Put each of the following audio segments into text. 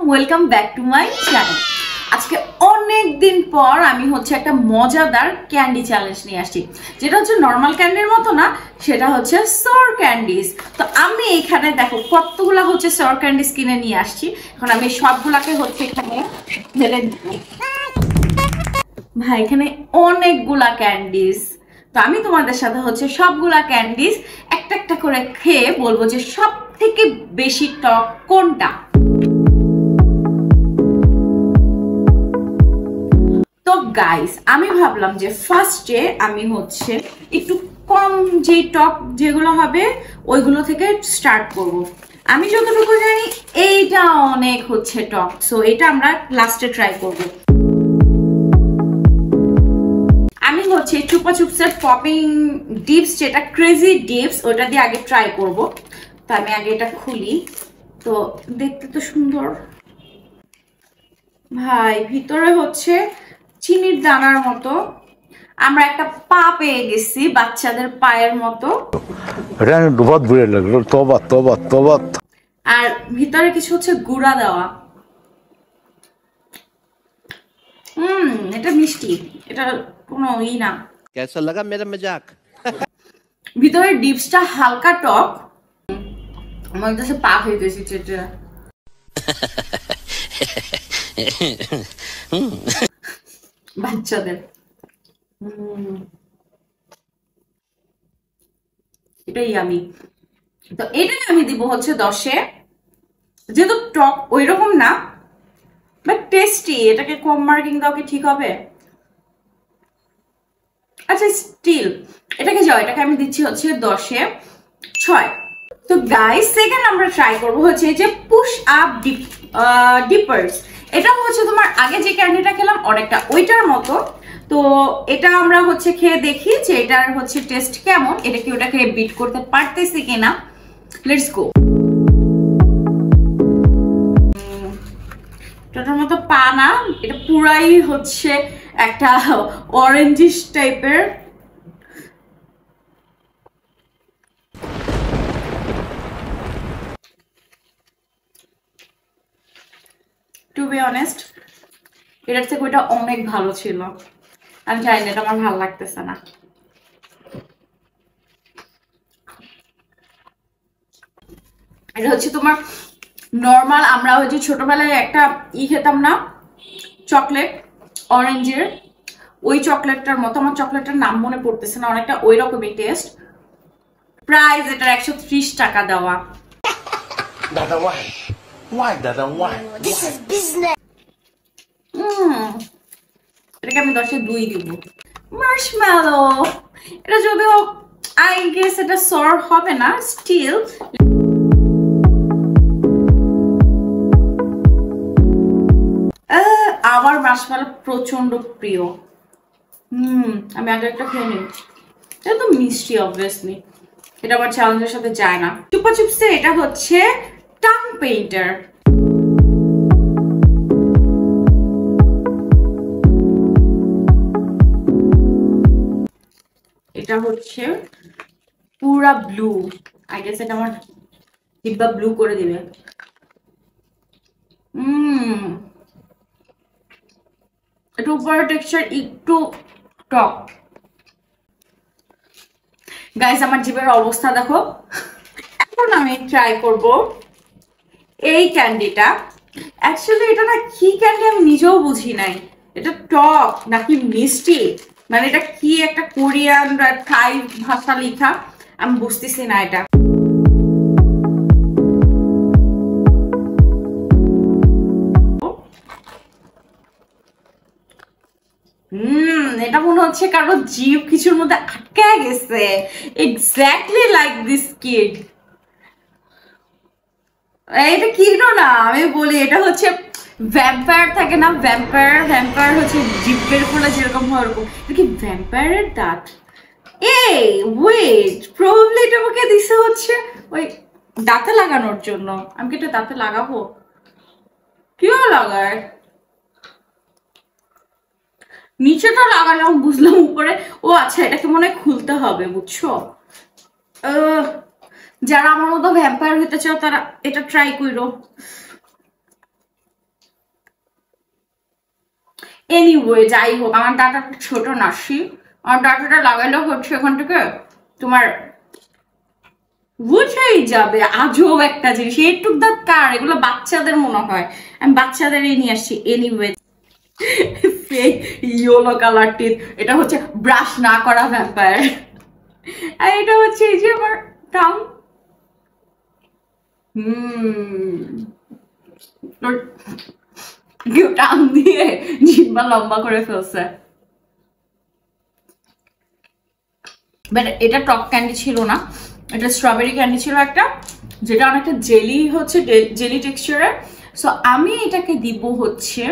Welcome back to my channel. আজকে অনেক দিন পর আমি হচ্ছে একটা মজাদার ক্যান্ডি চ্যালেঞ্জ নিয়ে আসছি, যেটা হচ্ছে নর্মাল ক্যান্ডির মতো না, সেটা হচ্ছে সর ক্যান্ডিজ। তো আমি এখানে দেখো কতগুলা হচ্ছে সর ক্যান্ডিজ কিনে নিয়ে আসছি। এখন আমি সবগুলাকে হচ্ছে এখানে ঢেলে দিব। ভাই এখানে অনেকগুলা ক্যান্ডিজ, তো আমি তোমাদের সাথে হচ্ছে সবগুলা ক্যান্ডিজ একটা একটা করে খেয়ে বলবো যে সব থেকে বেশি টক কোনটা। তো গাইস আমি ভাবলাম যে ফার্স্টে আমি হচ্ছে একটু কম যে টক যেগুলো হবে ওইগুলো থেকে স্টার্ট করব। আমি যতটুকু জানি এইটা অনেক হচ্ছে টক, সো এটা আমরা লাস্টে ট্রাই করব। আমি হচ্ছে চুপা চুপসের পপিং ডিপস, যেটা ক্রেজি ডিপস, ওটা দিয়ে আগে ট্রাই করব। তো আমি আগে এটা খুলি। তো দেখতে তো সুন্দর ভাই, ভিতরে হচ্ছে চিনির দানার মতো। আমরা একটা পা পেয়ে গেছি বাচ্চাদের পায়ের মতো, আর ভিতরে কিছু হচ্ছে গুঁড়া দেওয়া। এটা মিষ্টি, এটা কোনো না। कैसा लगा मेरा मजाक? ভিতরে ডিপসটা হালকা টক। আমার কাছে পা হয়ে গেছি এটা। বাচ্চাদের এটাই আমি। তো এটাকে আমি দিব হচ্ছে 10-এ, যেহেতু টক ওই রকম না বাট টেস্টি। এটাকে কম মার্কিং দাও কি ঠিক হবে? আচ্ছা স্টিল এটাকে যাও, এটাকে আমি দিচ্ছি হচ্ছে 10-এ 6। তো গাইস সেকেন্ড আমরা ট্রাই করবো হচ্ছে এই যে পুশ আপ ডিপার্স। এটা হচ্ছে তোমার আগে যে ক্যান্ডিটা খেলাম অনেকটা ওইটার মতো। তো এটা আমরা হচ্ছে খেয়ে দেখি যে এটার হচ্ছে টেস্ট কেমন, এটা কি ওটাকে বিট করতে পারতেছি কিনা। Let's go. এটার মতো পা না, এটা পুরাই হচ্ছে একটা অরেঞ্জিশ টাইপের। টু বি অনেস্ট এটার থেকে ওইটা অনেক ভালো ছিল। আমি জানি না, এটা আমার ভালো লাগতেছে না। এটা হচ্ছে তোমার নর্মাল, আমরা হচ্ছে ছোটবেলায় একটা খেতাম না, চকলেট অরেঞ্জের, ওই চকলেটটার মতো। আমার চকলেটটার নাম মনে পড়তেছে না, অনেকটা ওই রকমই টেস্ট। প্রাইস এটার 130 টাকা দেওয়া। Dada, why? Why, Dada, why? This is business. এটাকে আমি 10-এ 2 দিব। মার্শমেলো, এটা যদিও আই গেস এটা সর হবে না, স্টিল আমার মার্শমেলো প্রচন্ড প্রিয়। আমি আগে একটা খেয়ে নিই। এটা তো মিষ্টি অবভিয়াসলি, এটা আমার চ্যালেঞ্জের সাথে যায় না। চুপা চুপসে এটা হচ্ছে টাং পেইন্টার। এটা হচ্ছে পুরা ব্লু, আই গেস এটা আমার জিহ্বা ব্লু করে দিবে। এটা উপরের টেক্সচার একটু টক। গাইস আমার জিভের অবস্থা দেখো। এখন আমি ট্রাই করব এই ক্যান্ডিটা। অ্যাকচুয়ালি এটা না কি ক্যান্ডি আমি নিজেও বুঝি নাই, এটা টক নাকি মিষ্টি, মানে এটা কি একটা কোরিয়ান বা থাই ভাষা লেখা, আমি বুঝতেছি না এটা। এটা মনে হচ্ছে কারো জিভ কিছুর মধ্যে আটকে গেছে, এক্স্যাক্টলি লাইক দিস কিড। এটা কিডও না, আমি বলি এটা হচ্ছে ভ্যাম্পায়ার থাকে না, ভ্যাম্পায়ার হচ্ছে জিভ বের করলে যেরকম হয় ওরকম। এটা কি ভ্যাম্পায়ারের দাঁত? এই ওয়েট, প্রবাবলি এটা আমাকে দিছে হচ্ছে ওই দাঁতে লাগানোর জন্য। আমি কি এটা দাঁতে লাগাবো? কেউ লাগায় নিচেটা লাগালাম বুঝলাম, উপরে ও আচ্ছা এটাকে মনে হয় খুলতে হবে, বুঝছো? যারা আমার মতো ভ্যাম্পায়ার হতে চাও তারা এটা ট্রাই করো। এনিওয়ে যাই হোক, আমার ডাটাটা ছোট নাসি, আমার ডাটাটা লাগাইলে হচ্ছে এখান থেকে তোমার বুঝেই যাবে। আজব একটা জিনিস, এইটুক দাঁত কার? এগুলো বাচ্চাদের মনে হয়, আমি বাচ্চাদেরই নিয়ে আসছি। এনিওয়ে ইয়েলো কালার টিথ, এটা হচ্ছে ব্রাশ না করা ভ্যাম্পায়ার, আর এটা হচ্ছে এই যে আমার টাং। কেউ টাং দিয়ে জিহ্বা লম্বা করে ফেলছে। বাট এটা টক ক্যান্ডি ছিল না, এটা স্ট্রবেরি ক্যান্ডি ছিল একটা, যেটা অনেকটা জেলি হচ্ছে, জেলি টেক্সচারের। সো আমি এটাকে দিব হচ্ছে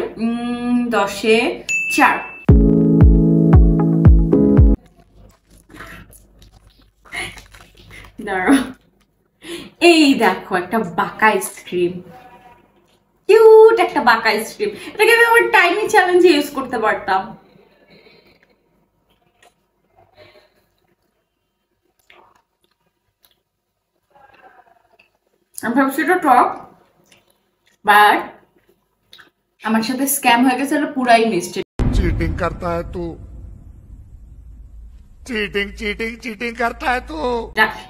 10-এ 4। দাঁড়াও, এই দেখো একটা বাঁকা আইসক্রিম, কিউট একটা বাঁকা আইসক্রিম। এটাকে আমি আমার টাইনি চ্যালেঞ্জে ইউজ করতে পারতাম। আমি ভাবছি এটা টক, বাট আমার সাথে স্ক্যাম হয়ে গেছে, এটা পুরাই মিষ্টি। चीटिंग करता है तू, चीटिंग चीटिंग चीटिंग करता है तू।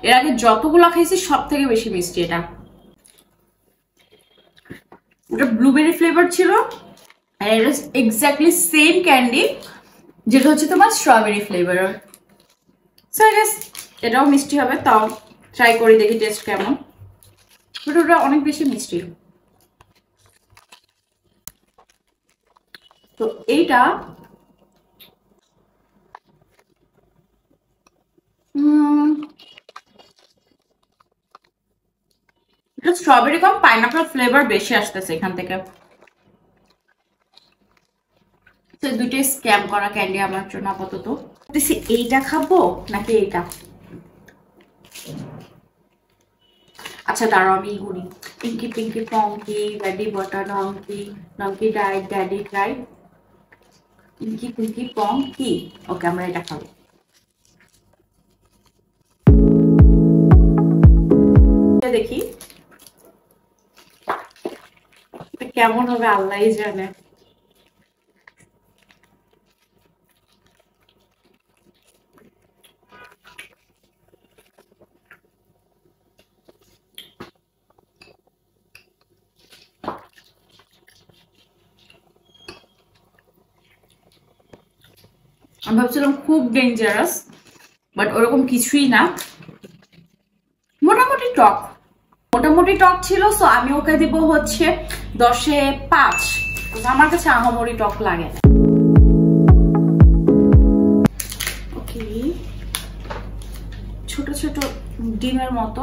এর আগে যতগুলো খাইছি সব থেকে বেশি মিষ্টি এটা। এটা ব্লুবেরি ফ্লেভার ছিল, আর এটা এক্স্যাক্টলি সেম ক্যান্ডি যেটা হচ্ছে তোমার strawberry flavour. So I guess এটাও মিষ্টি হবে, তাও ট্রাই করি দেখি টেস্ট কেমন। বাট ওটা অনেক বেশি মিষ্টি। তো এইটা স্ট্রবেরি কম, পাইনাপেল ফ্লেভার বেশি আসতেছে এখান থেকে। তো দুটোই স্ক্যাম করা ক্যান্ডি আমার জন্য আপাতত। এইটা খাবো নাকি এইটা? আচ্ছা দাঁড়াও আমি ঘুরি। Pinki Pinki পঙ্কি, daddy বটার donkey, donkey ডাইট, ড্যাডি ট্রাইড, পিঙ্কি পিঙ্কি পঙ্কি। ওকে, আমরা এটা খাবো। দেখি কেমন হবে, আল্লাহই জানে। আমি ভাবছিলাম খুব ডেঞ্জারাস, বাট ওরকম কিছুই না, মোটামুটি টক, মোটামুটি টক ছিল। সো আমি ওকে দিব হচ্ছে 10-এ 5। আমার কাছে আহামরি টক লাগে না। ওকে, ছোট ছোট ডিমের মতো।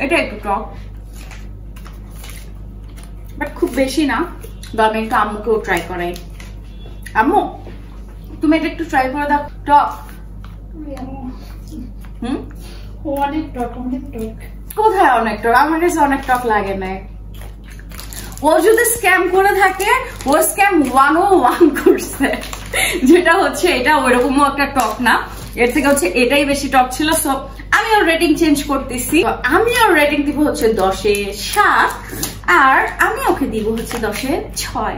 এটা একটু টক, বাট খুব বেশি না। তো আমি একটু আম্মুকেও ট্রাই করাই। আম্মু তুমি এটা একটু ট্রাই করে দাও। টক অনেক টক, অনেক টক। কোথায় অনেক টক? আমার কাছে অনেক টক লাগে না। ও যদি স্ক্যাম করে থাকে, ও স্ক্যাম 101 করছে, যেটা হচ্ছে এটা ওইরকমও একটা টক না, এর থেকে হচ্ছে এটাই বেশি টক ছিল। সো আমি ওর রেটিং চেঞ্জ করতেছি। আমি ওর রেটিং দিব হচ্ছে 10-এ 7, আর আমি ওকে দিব হচ্ছে 10-এ 6।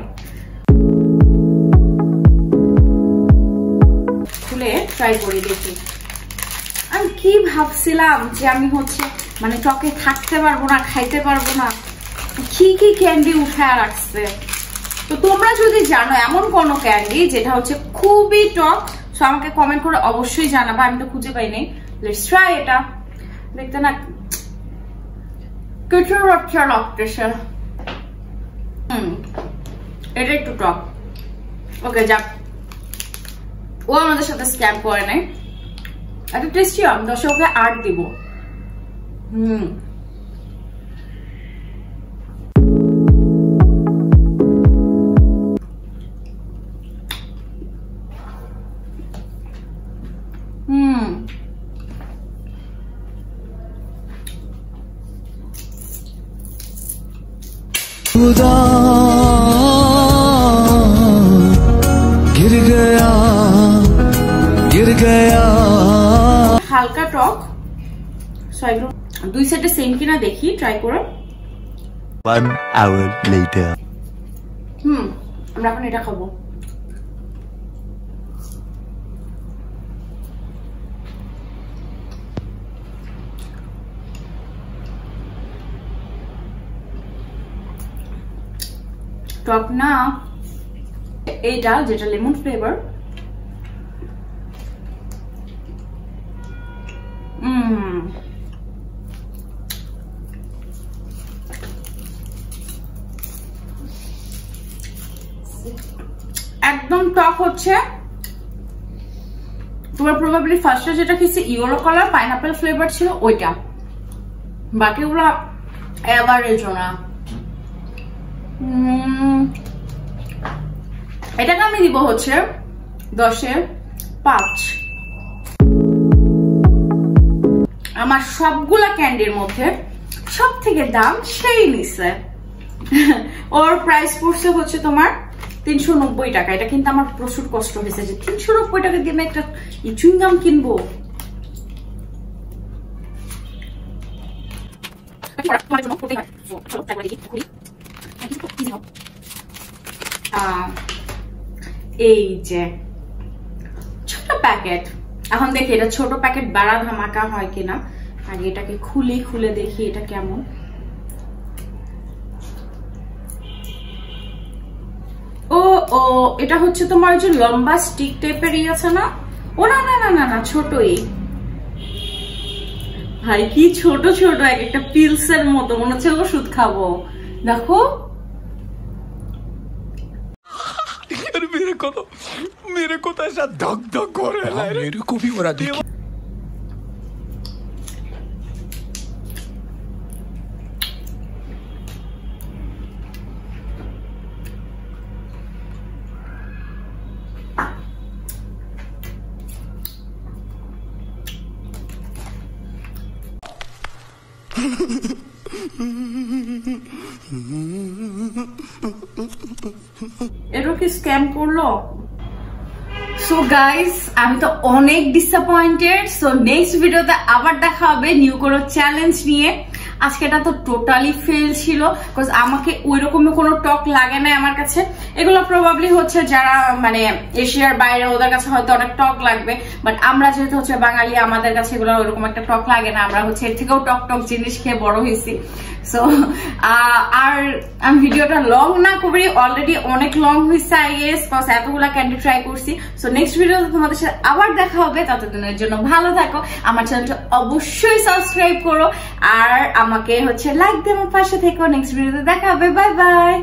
খুলে ট্রাই করি দেখি। আমি কি ভাবছিলাম যে আমি হচ্ছে মানে টকে থাকতে পারবো না, খাইতে পারবো না, কি কি ক্যান্ডি উঠায় রাখছে। তো তোমরা যদি জানো এমন কোনো ক্যান্ডি যেটা হচ্ছে খুবই টক, তো আমাকে কমেন্ট করে অবশ্যই জানাবা। আমি তো খুঁজে পাইনি। লেটস ট্রাই এটা। দেখতে না কিছু রক্ষা লাগতেছে। এটা একটু টক। ওকে যাক, ও আমাদের সাথে স্ক্যাম করে নাই। একটা টেস্টি, আমি 10-এ ওকে 8 দিব। खुदा गिर गया হালকা টক, দুই সাইডে সেম কিনা দেখি, ট্রাই করো। 1 hour later. আমরা এখন এটা খাবো। টক না, এইটা যেটা লেমন ফ্লেভার, একদম টক হচ্ছে। তোমার প্রবাবলি ফার্স্টে যেটা খেয়েছি ইয়েলো কালার পাইনাপেল ফ্লেভার ছিল ওইটা, বাকিগুলো এভারেজ না। এটাকে আমি দিব হচ্ছে 10-এ 5। আমার সবগুলা ক্যান্ডির মধ্যে সব থেকে দাম সেই নিছে। ওর প্রাইস পড়ছে হচ্ছে তোমার 390 টাকা। এটা কিন্তু আমার প্রচুর কষ্ট হয়েছে যে 390 টাকা দিয়ে আমি একটা চুইংগাম কিনবো। এই যে ছোট প্যাকেট, এখন দেখি এটা ছোট প্যাকেট বাড়া ধামাকা হয় কিনা। আগে এটাকে খুলে দেখি এটা কেমন। ও ও এটা হচ্ছে তোমার যে লম্বা স্টিক টাইপেরই আছে না? ও না না না না না, ছোটই ভাই, কি ছোট ছোট এক একটা পিলসের মতো, মনে হচ্ছে ওষুধ খাবো। দেখো मेरे को तो ऐसा धक धक हो रहा है। मेरे को भी हो रहा है। এটা কি স্ক্যাম করলো? সো গাইস, আমি তো অনেক ডিসঅ্যাপয়েন্টেড। সো নেক্সট ভিডিওতে আবার দেখা হবে নিউ কোনো চ্যালেঞ্জ নিয়ে। আজকেটা তো টোটালি ফেল ছিল, বিকজ আমাকে ওই রকমের কোনো টক লাগে না আমার কাছে। এগুলো প্রবাবলি হচ্ছে যারা মানে এশিয়ার বাইরে, ওদের কাছে হয়তো অনেক টক লাগবে, বাট আমরা যেহেতু হচ্ছে বাঙালি, আমাদের কাছে এগুলো ওইরকম একটা টক লাগে না। আমরা হচ্ছে এর থেকেও টক টক জিনিস খেয়ে বড় হয়েছি। সো আর আমি ভিডিওটা লং না করি, অলরেডি অনেক লং হয়েছে আই গেস, বিকজ এতগুলা ক্যান্ডি ট্রাই করছি। সো নেক্সট ভিডিওতে তোমাদের সাথে আবার দেখা হবে। ততদিনের জন্য ভালো থাকো, আমার চ্যানেলটা অবশ্যই সাবস্ক্রাইব করো, আর আমাকে হচ্ছে লাইক দিয়ে আমার পাশে থেকো। নেক্সট ভিডিওতে দেখা হবে, বাই বাই।